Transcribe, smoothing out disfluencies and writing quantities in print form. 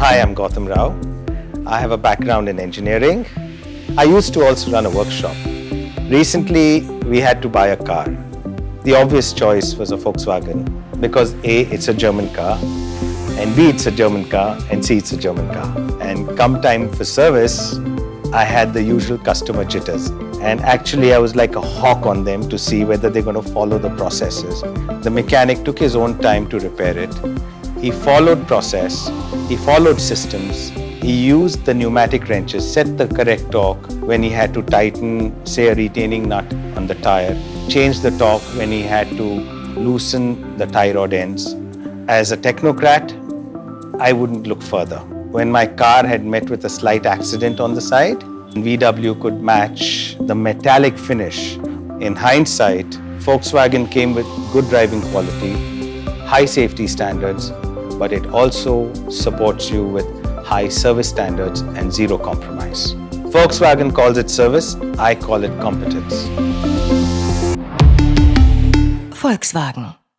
Hi, I'm Gautam Rao. I have a background in engineering. I used to also run a workshop. Recently, we had to buy a car. The obvious choice was a Volkswagen because A, it's a German car, and B, it's a German car, and C, it's a German car. And come time for service, I had the usual customer jitters. And actually, I was like a hawk on them to see whether they're going to follow the processes. The mechanic took his own time to repair it. He followed process, he followed systems, he used the pneumatic wrenches, set the correct torque when he had to tighten, say, a retaining nut on the tire, change the torque when he had to loosen the tie rod ends. As a technocrat, I wouldn't look further. When my car had met with a slight accident on the side, VW could match the metallic finish. In hindsight, Volkswagen came with good driving quality, high safety standards, but it also supports you with high service standards and zero compromise. Volkswagen calls it service, I call it competence. Volkswagen.